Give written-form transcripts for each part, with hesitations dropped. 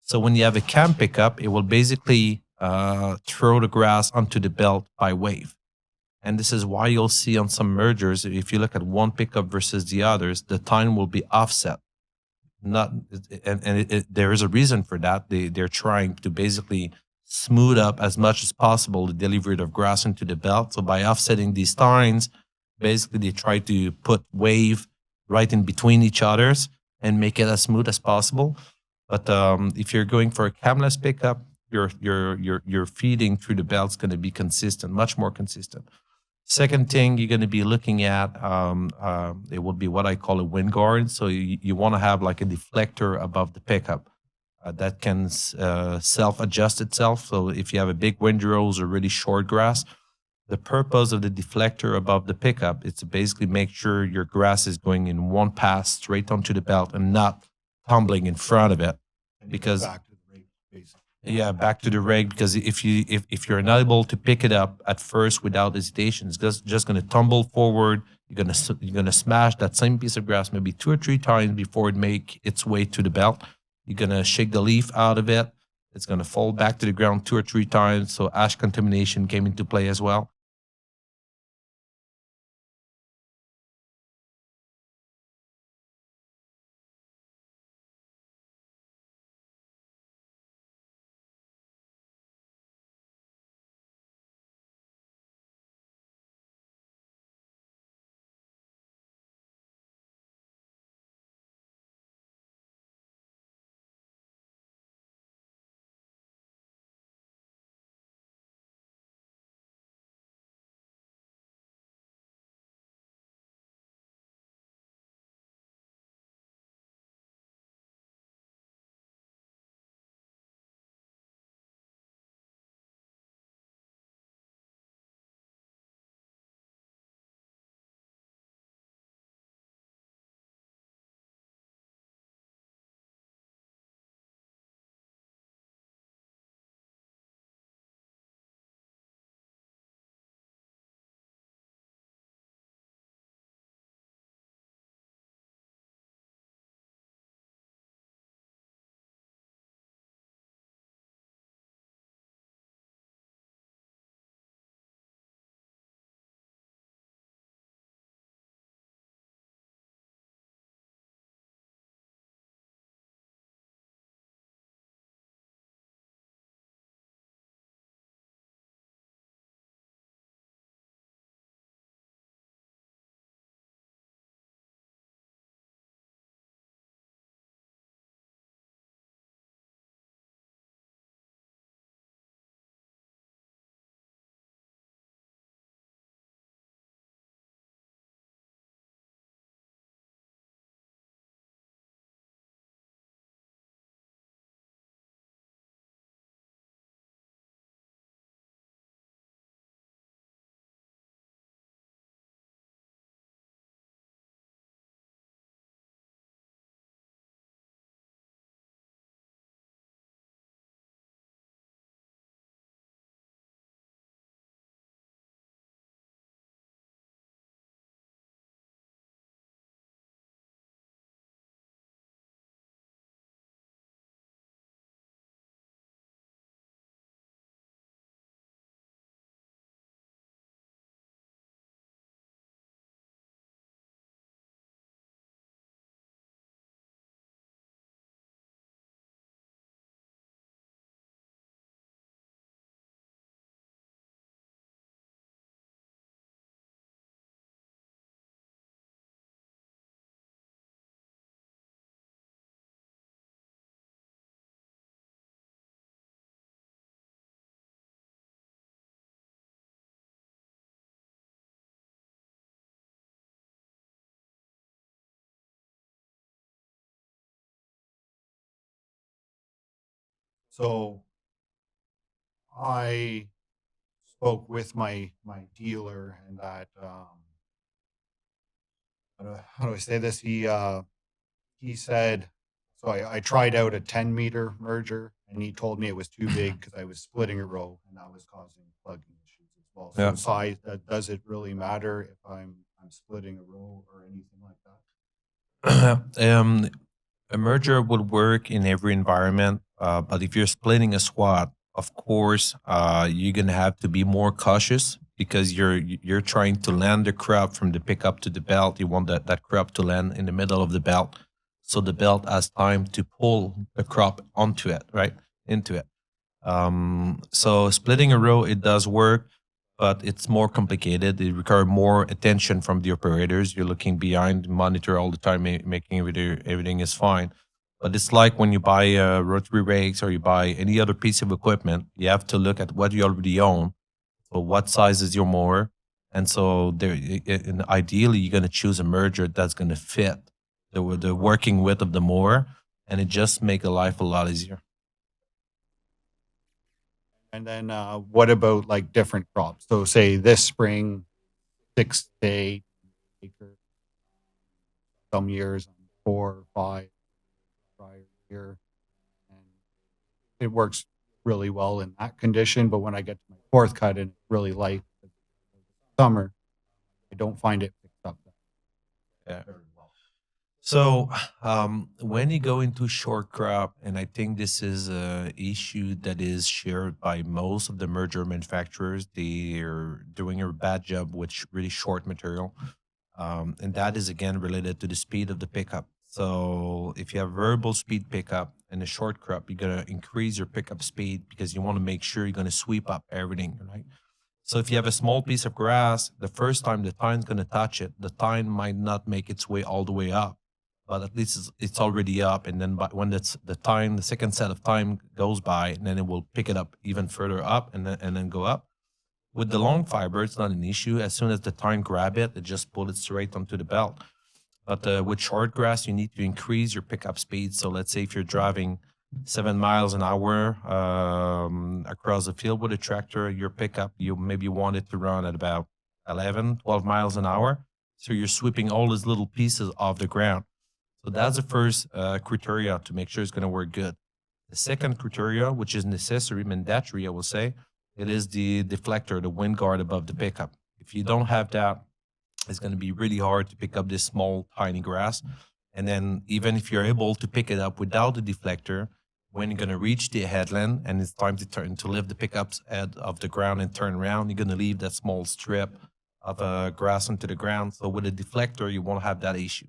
So when you have a cam pickup, it will basically throw the grass onto the belt by wave. And this is why you'll see on some mergers, if you look at one pickup versus the others, the time will be offset. Not there is a reason for that. They're trying to basically smooth up as much as possible the delivery of grass into the belt. So by offsetting these tines, basically they try to put wave right in between each others and make it as smooth as possible. But if you're going for a camless pickup, your feeding through the belt's going to be consistent, much more consistent. Second thing you're going to be looking at, it would be what I call a wind guard. So you want to have like a deflector above the pickup that can self-adjust itself. So if you have a big windrows or really short grass, the purpose of the deflector above the pickup is to basically make sure your grass is going in one pass straight onto the belt and not tumbling in front of it. Because back to the rake, basically. yeah, back to the rake, because if you're not able to pick it up at first without hesitation, it's just going to tumble forward. You're gonna smash that same piece of grass maybe 2 or 3 times before it make its way to the belt. You're gonna shake the leaf out of it. It's gonna fall back to the ground 2 or 3 times. So ash contamination came into play as well. So I spoke with my dealer, and that how do I say this? He said, so I tried out a 10-meter merger, and he told me it was too big because I was splitting a row, and that was causing plugging issues as well. So Yeah. size, does it really matter if I'm splitting a row or anything like that? A merger would work in every environment. But if you're splitting a squat, of course, you're gonna have to be more cautious because you're trying to land the crop from the pickup to the belt. You want that crop to land in the middle of the belt, so the belt has time to pull the crop onto it, right, into it. So splitting a row, it does work, but it's more complicated. It requires more attention from the operators. You're looking behind the monitor all the time, making everything is fine. But it's like when you buy rotary rakes or you buy any other piece of equipment, you have to look at what you already own. So what size is your mower? And so and ideally, you're going to choose a merger that's going to fit the working width of the mower, and it just make the life a lot easier. And then what about like different crops? So say this spring, 6 to 8 acres. Some years 4 or 5 prior year, and it works really well in that condition. But when I get to my fourth cut and it's really light summer, I don't find it picked up Yeah. very well. So when you go into short crop, and I think this is a issue that is shared by most of the merger manufacturers, they are doing a bad job with really short material, and that is again related to the speed of the pickup. So if you have variable speed pickup in a short crop, you're gonna increase your pickup speed because you want to make sure you're gonna sweep up everything, right? So if you have a small piece of grass, the first time the tine's going to touch it, the tine might not make its way all the way up, but at least it's already up. And then when that's the time, the second set of time goes by, and then it will pick it up even further up and then go up. With the long fiber, it's not an issue. As soon as the tine grab it, it just pull it straight onto the belt. But with short grass, you need to increase your pickup speed. So let's say if you're driving 7 miles an hour across the field with a tractor, your pickup, you maybe want it to run at about 11, 12 miles an hour. So you're sweeping all these little pieces off the ground. So that's the first criteria to make sure it's going to work good. The second criteria, which is necessary, mandatory, I will say, it is the deflector, the wind guard above the pickup. If you don't have that, it's going to be really hard to pick up this small, tiny grass. And then even if you're able to pick it up without the deflector, when you're going to reach the headland and it's time to lift the pickup's head off the ground and turn around, you're going to leave that small strip of grass onto the ground. So with a deflector, you won't have that issue.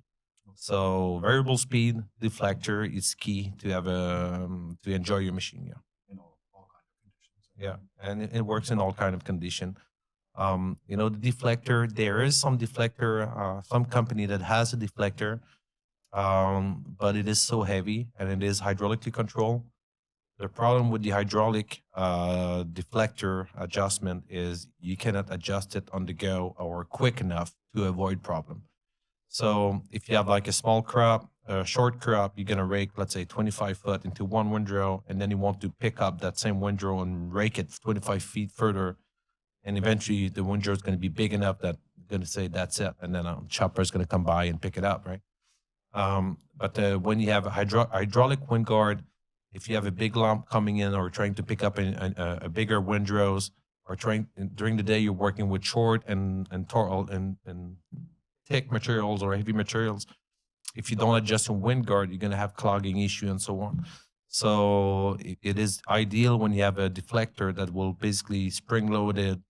So variable speed deflector is key to have to enjoy your machine. Yeah. In all kinds of conditions. Yeah, and it works in all kind of condition. The deflector, there is some deflector, some company that has a deflector, but it is so heavy and it is hydraulically controlled. The problem with the hydraulic deflector adjustment is you cannot adjust it on the go or quick enough to avoid problem. So if you have like a small crop, a short crop, you're gonna rake, let's say 25 foot into one windrow, and then you want to pick up that same windrow and rake it 25 feet further. And eventually the windrow is going to be big enough that you're going to say, that's it. And then a chopper is going to come by and pick it up, right? But when you have a hydraulic wind guard, if you have a big lump coming in or trying to pick up a bigger windrows, or during the day you're working with short and thick materials or heavy materials, if you don't adjust your wind guard, you're going to have clogging issue and so on. So it is ideal when you have a deflector that will basically spring loaded,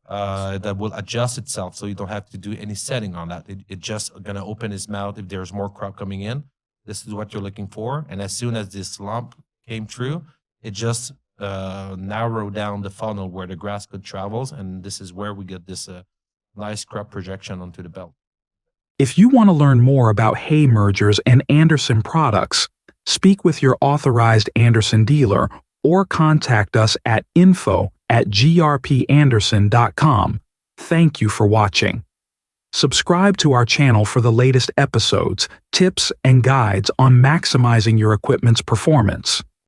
that will adjust itself, so you don't have to do any setting on that. It just gonna open its mouth if there's more crop coming in. This is what you're looking for, and as soon as this lump came through, it just narrowed down the funnel where the grass could travels, and this is where we get this nice crop projection onto the belt. If you want to learn more about hay mergers and Anderson products, speak with your authorized Anderson dealer or contact us at info@grpanderson.com. Thank you for watching. Subscribe to our channel for the latest episodes, tips, and guides on maximizing your equipment's performance.